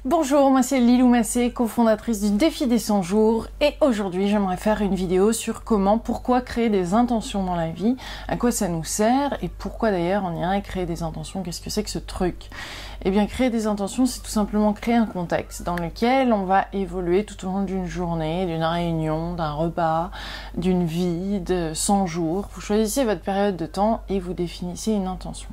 Bonjour, moi c'est Lilou Massé, cofondatrice du Défi des 100 jours et aujourd'hui j'aimerais faire une vidéo sur pourquoi créer des intentions dans la vie, à quoi ça nous sert et pourquoi d'ailleurs on irait créer des intentions, qu'est-ce que c'est que ce truc? Eh bien créer des intentions c'est tout simplement créer un contexte dans lequel on va évoluer tout au long d'une journée, d'une réunion, d'un repas, d'une vie de 100 jours. Vous choisissez votre période de temps et vous définissez une intention.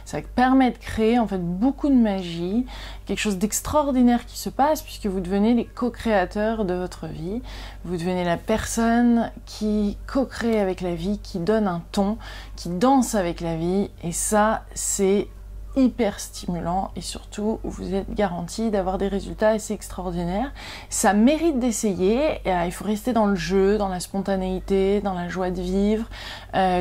Ça permet de créer en fait beaucoup de magie, quelque chose d'extraordinaire qui se passe puisque vous devenez les co-créateurs de votre vie. Vous devenez la personne qui co-crée avec la vie, qui donne un ton, qui danse avec la vie et ça c'est hyper stimulant et surtout vous êtes garanti d'avoir des résultats assez extraordinaires. Ça mérite d'essayer, il faut rester dans le jeu, dans la spontanéité, dans la joie de vivre,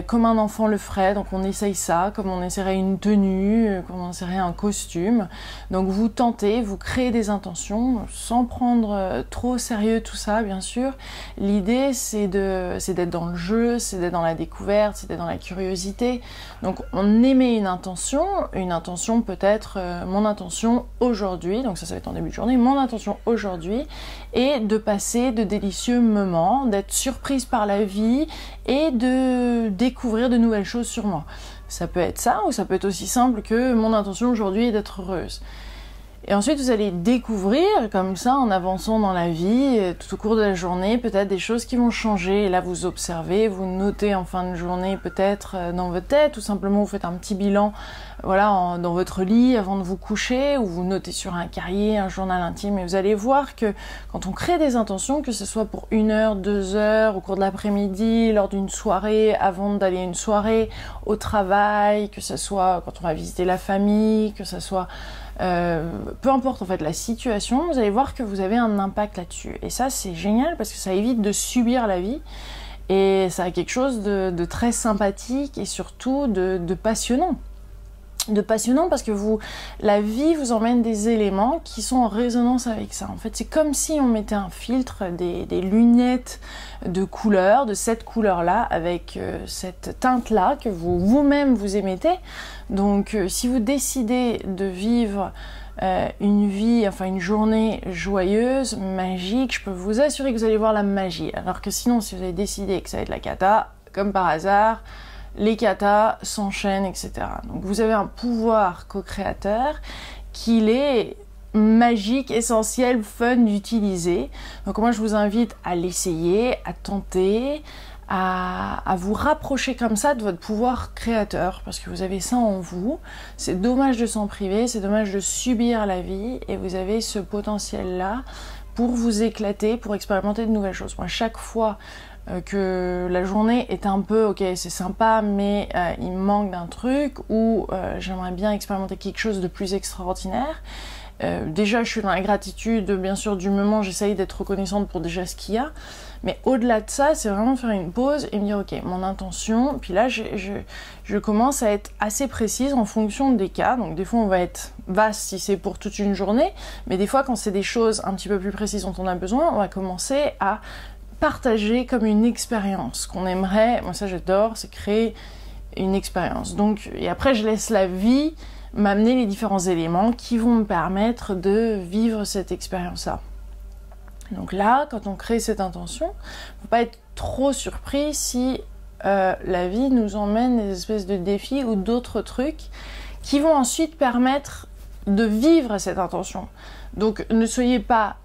comme un enfant le ferait, donc on essaye ça, comme on essaierait une tenue, comme on essaierait un costume. Donc vous tentez, vous créez des intentions, sans prendre trop au sérieux tout ça bien sûr. L'idée c'est d'être dans le jeu, c'est d'être dans la découverte, c'est d'être dans la curiosité. Donc on émet une intention peut être mon intention aujourd'hui, donc ça va être en début de journée, mon intention aujourd'hui est de passer de délicieux moments, d'être surprise par la vie et de découvrir de nouvelles choses sur moi. Ça peut être ça ou ça peut être aussi simple que mon intention aujourd'hui est d'être heureuse. Et ensuite, vous allez découvrir, comme ça, en avançant dans la vie, tout au cours de la journée, peut-être des choses qui vont changer. Et là, vous observez, vous notez en fin de journée, peut-être dans votre tête, ou simplement vous faites un petit bilan, voilà, dans votre lit avant de vous coucher, ou vous notez sur un cahier, un journal intime. Et vous allez voir que quand on crée des intentions, que ce soit pour 1 heure, 2 heures, au cours de l'après-midi, lors d'une soirée, avant d'aller à une soirée, au travail, que ce soit quand on va visiter la famille, que ce soit peu importe en fait la situation, vous allez voir que vous avez un impact là-dessus. Et ça c'est génial parce que ça évite de subir la vie et ça a quelque chose de très sympathique et surtout de passionnant. De passionnant parce que la vie vous emmène des éléments qui sont en résonance avec ça. En fait, c'est comme si on mettait un filtre, des lunettes de couleurs, de cette couleur-là, avec cette teinte-là que vous-même vous émettez. Donc, si vous décidez de vivre une vie, enfin une journée joyeuse, magique, je peux vous assurer que vous allez voir la magie. Alors que sinon, si vous avez décidé que ça va être la cata, comme par hasard, les katas s'enchaînent, etc. Donc vous avez un pouvoir co-créateur qu'il est magique, essentiel, fun d'utiliser. Donc moi je vous invite à l'essayer, à tenter, à vous rapprocher comme ça de votre pouvoir créateur parce que vous avez ça en vous. C'est dommage de s'en priver, c'est dommage de subir la vie et vous avez ce potentiel-là pour vous éclater, pour expérimenter de nouvelles choses. Moi chaque fois que la journée est un peu, ok c'est sympa mais il me manque d'un truc ou j'aimerais bien expérimenter quelque chose de plus extraordinaire. Déjà je suis dans la gratitude bien sûr du moment, j'essaye d'être reconnaissante pour déjà ce qu'il y a, mais au-delà de ça c'est vraiment faire une pause et me dire ok mon intention, puis là je commence à être assez précise en fonction des cas, donc des fois on va être vaste si c'est pour toute une journée, mais des fois quand c'est des choses un petit peu plus précises dont on a besoin, on va commencer à partager comme une expérience qu'on aimerait, moi ça j'adore, c'est créer une expérience. Donc, et après je laisse la vie m'amener les différents éléments qui vont me permettre de vivre cette expérience-là. Donc là, quand on crée cette intention, il ne faut pas être trop surpris si la vie nous emmène des espèces de défis ou d'autres trucs qui vont ensuite permettre de vivre cette intention. Donc ne soyez pas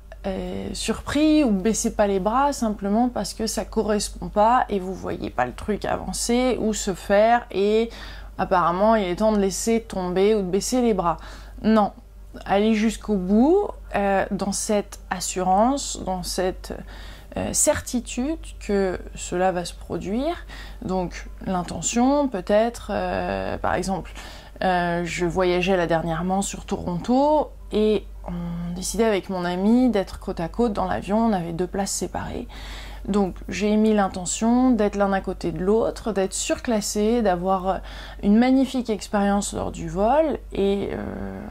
surpris ou baissez pas les bras simplement parce que ça correspond pas et vous voyez pas le truc avancer ou se faire et apparemment il est temps de laisser tomber ou de baisser les bras. Non, allez jusqu'au bout dans cette assurance, dans cette certitude que cela va se produire. Donc l'intention peut être par exemple je voyageais là dernièrement sur Toronto et on décidait avec mon ami d'être côte à côte dans l'avion, on avait 2 places séparées. Donc j'ai émis l'intention d'être l'un à côté de l'autre, d'être surclassé, d'avoir une magnifique expérience lors du vol, et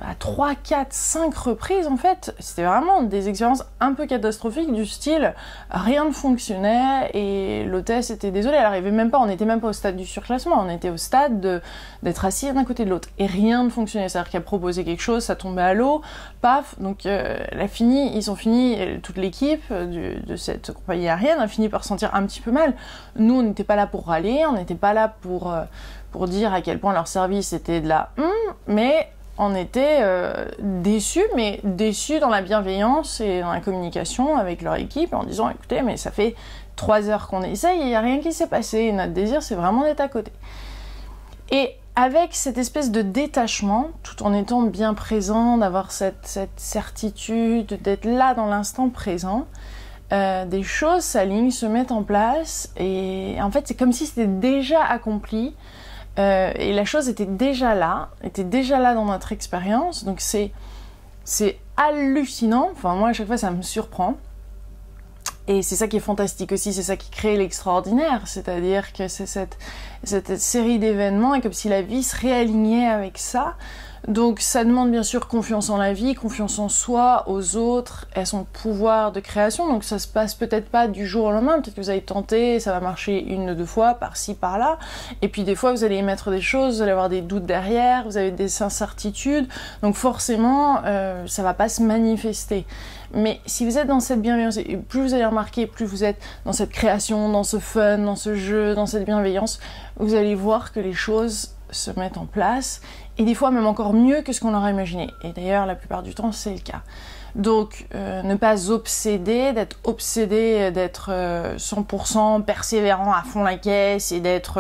à 3, 4, 5 reprises en fait, c'était vraiment des expériences un peu catastrophiques du style rien ne fonctionnait et l'hôtesse était désolée, elle arrivait même pas, on n'était même pas au stade du surclassement, on était au stade d'être assis d'un côté de l'autre et rien ne fonctionnait, c'est-à-dire qu'elle proposait quelque chose, ça tombait à l'eau, paf, donc ils ont fini, toute l'équipe de cette compagnie aérienne a fini par se sentir un petit peu mal. Nous on n'était pas là pour râler, on n'était pas là pour dire à quel point leur service était de la mais on était déçus, mais déçus dans la bienveillance et dans la communication avec leur équipe en disant écoutez, mais ça fait 3 heures qu'on essaye et il n'y a rien qui s'est passé, et notre désir c'est vraiment d'être à côté. Et avec cette espèce de détachement, tout en étant bien présent, d'avoir cette certitude, d'être là dans l'instant présent, des choses s'alignent, se mettent en place, et en fait c'est comme si c'était déjà accompli, et la chose était déjà là dans notre expérience, donc c'est hallucinant, enfin moi à chaque fois ça me surprend. Et c'est ça qui est fantastique aussi, c'est ça qui crée l'extraordinaire, c'est-à-dire que c'est cette série d'événements et comme si la vie se réalignait avec ça. Donc ça demande bien sûr confiance en la vie, confiance en soi, aux autres, et à son pouvoir de création. Donc ça se passe peut-être pas du jour au lendemain, peut-être que vous allez tenter, ça va marcher 1 ou 2 fois, par-ci, par-là. Et puis des fois vous allez émettre des choses, vous allez avoir des doutes derrière, vous avez des incertitudes, donc forcément ça va pas se manifester. Mais si vous êtes dans cette bienveillance, et plus vous allez remarquer, plus vous êtes dans cette création, dans ce fun, dans ce jeu, dans cette bienveillance, vous allez voir que les choses se mettent en place, et des fois même encore mieux que ce qu'on aurait imaginé. Et d'ailleurs, la plupart du temps, c'est le cas. Donc, ne pas obséder, d'être 100% persévérant à fond la caisse, et d'être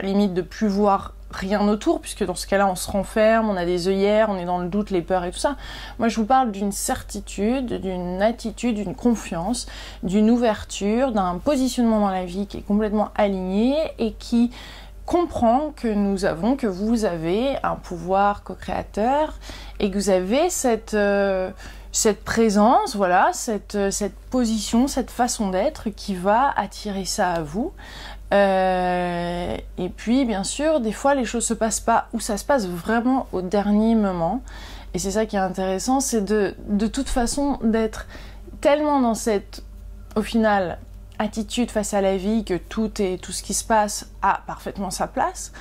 limite de plus voir rien autour, puisque dans ce cas-là, on se renferme, on a des œillères, on est dans le doute, les peurs et tout ça. Moi, je vous parle d'une certitude, d'une attitude, d'une confiance, d'une ouverture, d'un positionnement dans la vie qui est complètement aligné et qui comprend que vous avez un pouvoir co-créateur et que vous avez cette présence, voilà, cette position, cette façon d'être qui va attirer ça à vous. Et puis bien sûr des fois les choses se passent pas, ou ça se passe vraiment au dernier moment, et c'est ça qui est intéressant, c'est de toute façon d'être tellement dans cette, au final, attitude face à la vie, que tout ce qui se passe a parfaitement sa place,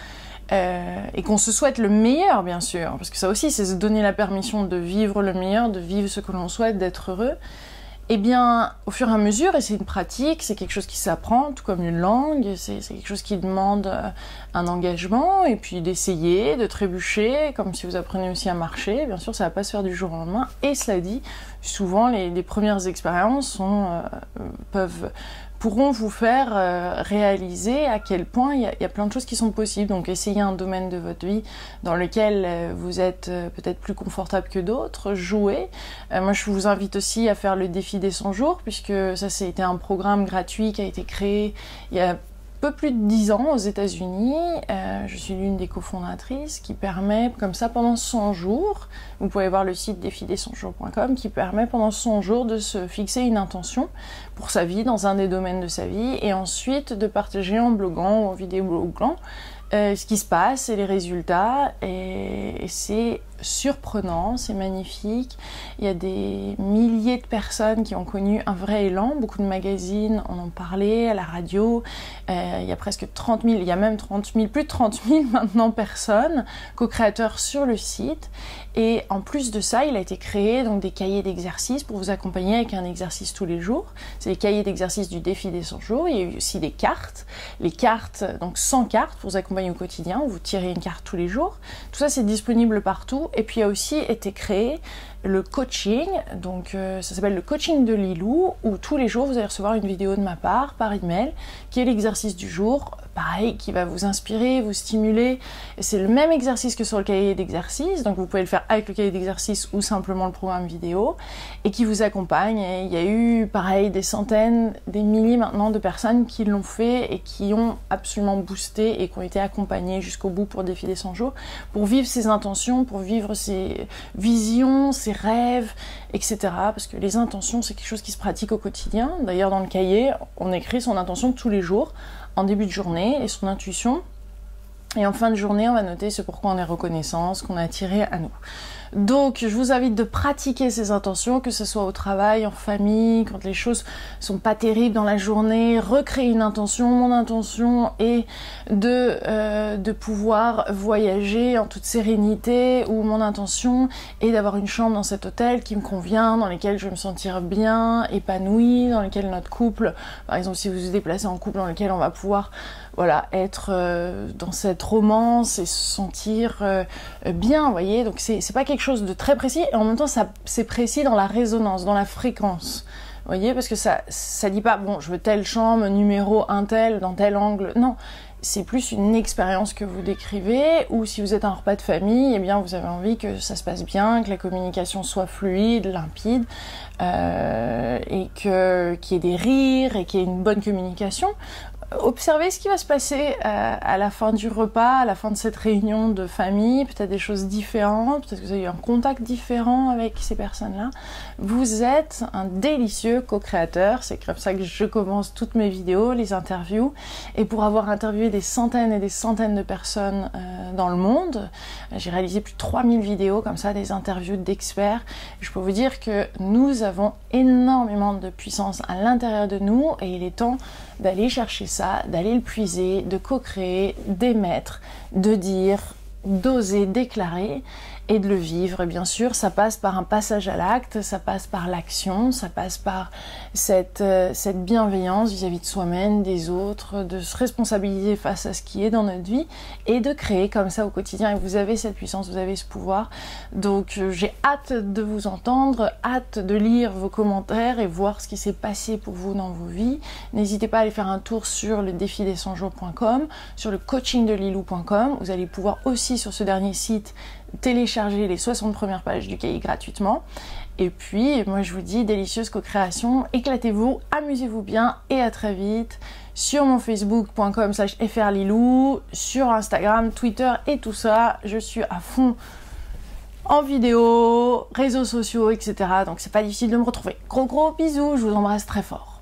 et qu'on se souhaite le meilleur bien sûr, parce que ça aussi c'est se donner la permission de vivre le meilleur, de vivre ce que l'on souhaite, d'être heureux. Eh bien, au fur et à mesure, et c'est une pratique, c'est quelque chose qui s'apprend, tout comme une langue, c'est quelque chose qui demande un engagement, et puis d'essayer, de trébucher, comme si vous apprenez aussi à marcher. Bien sûr, ça va pas se faire du jour au lendemain, et cela dit, souvent les premières expériences pourront vous faire réaliser à quel point il y a plein de choses qui sont possibles. Donc essayez un domaine de votre vie dans lequel vous êtes peut-être plus confortable que d'autres, jouez. Moi je vous invite aussi à faire le défi des 100 jours, puisque ça c'était un programme gratuit qui a été créé il y a peu plus de 10 ans aux États-Unis. Je suis l'une des cofondatrices, qui permet comme ça pendant 100 jours, vous pouvez voir le site défidés100jours.com, qui permet pendant 100 jours de se fixer une intention pour sa vie, dans un des domaines de sa vie, et ensuite de partager en bloguant ou en vidéo-bloguant ce qui se passe et les résultats, et c'est surprenant, c'est magnifique. Il y a des milliers de personnes qui ont connu un vrai élan, beaucoup de magazines en ont parlé, à la radio, il y a presque 30 000, il y a même 30 000, plus de 30 000 maintenant personnes, co-créateurs sur le site, et en plus de ça, il a été créé donc des cahiers d'exercices pour vous accompagner avec un exercice tous les jours. C'est les cahiers d'exercices du défi des 100 jours, il y a eu aussi des cartes, les cartes, donc 100 cartes pour vous accompagner au quotidien, vous tirez une carte tous les jours, tout ça c'est disponible partout. Et puis il a aussi été créé le coaching, donc ça s'appelle le coaching de Lilou, où tous les jours vous allez recevoir une vidéo de ma part par email, qui est l'exercice du jour pareil, qui va vous inspirer, vous stimuler. Et c'est le même exercice que sur le cahier d'exercice, donc vous pouvez le faire avec le cahier d'exercice ou simplement le programme vidéo, et qui vous accompagne. Et il y a eu, pareil, des centaines, des milliers maintenant de personnes qui l'ont fait et qui ont absolument boosté et qui ont été accompagnées jusqu'au bout pour le défi des 100 jours, pour vivre ses intentions, pour vivre ses visions, ses rêves, etc. Parce que les intentions, c'est quelque chose qui se pratique au quotidien. D'ailleurs, dans le cahier, on écrit son intention tous les jours, en début de journée, et son intuition. Et en fin de journée, on va noter ce pourquoi on est reconnaissant, ce qu'on a attiré à nous. Donc, je vous invite de pratiquer ces intentions, que ce soit au travail, en famille, quand les choses sont pas terribles dans la journée. Recréer une intention. Mon intention est de pouvoir voyager en toute sérénité, ou mon intention est d'avoir une chambre dans cet hôtel qui me convient, dans lequel je vais me sentir bien, épanouie, dans lequel notre couple, par exemple si vous vous déplacez en couple, dans lequel on va pouvoir voilà, être dans cette romance et se sentir bien, vous voyez. Donc c'est pas quelque chose de très précis, et en même temps c'est précis dans la résonance, dans la fréquence. Vous voyez, parce que ça dit pas, bon, je veux telle chambre, numéro un tel, dans tel angle. Non, c'est plus une expérience que vous décrivez, ou si vous êtes un repas de famille, eh bien vous avez envie que ça se passe bien, que la communication soit fluide, limpide, et qu'il y ait des rires, et qu'il y ait une bonne communication. Observez ce qui va se passer à la fin du repas, à la fin de cette réunion de famille, peut-être des choses différentes, peut-être que vous avez eu un contact différent avec ces personnes-là. Vous êtes un délicieux co-créateur, c'est comme ça que je commence toutes mes vidéos, les interviews, et pour avoir interviewé des centaines et des centaines de personnes dans le monde, j'ai réalisé plus de 3000 vidéos comme ça, des interviews d'experts. Je peux vous dire que nous avons énormément de puissance à l'intérieur de nous, et il est temps d'aller chercher ça, d'aller le puiser, de co-créer, d'émettre, de dire, d'oser déclarer et de le vivre. Et bien sûr, ça passe par un passage à l'acte, ça passe par l'action, ça passe par cette bienveillance vis-à-vis de soi-même, des autres, de se responsabiliser face à ce qui est dans notre vie et de créer comme ça au quotidien. Et vous avez cette puissance, vous avez ce pouvoir. Donc j'ai hâte de vous entendre, hâte de lire vos commentaires et voir ce qui s'est passé pour vous dans vos vies. N'hésitez pas à aller faire un tour sur le défidescenjours.com, sur le coachingdelilou.com. Vous allez pouvoir aussi sur ce dernier site télécharger les 60 premières pages du cahier gratuitement. Et puis, moi je vous dis, délicieuse co-création, éclatez-vous, amusez-vous bien, et à très vite sur mon facebook.com/frlilou, sur Instagram, Twitter et tout ça. Je suis à fond en vidéo, réseaux sociaux, etc. Donc c'est pas difficile de me retrouver. Gros bisous, je vous embrasse très fort.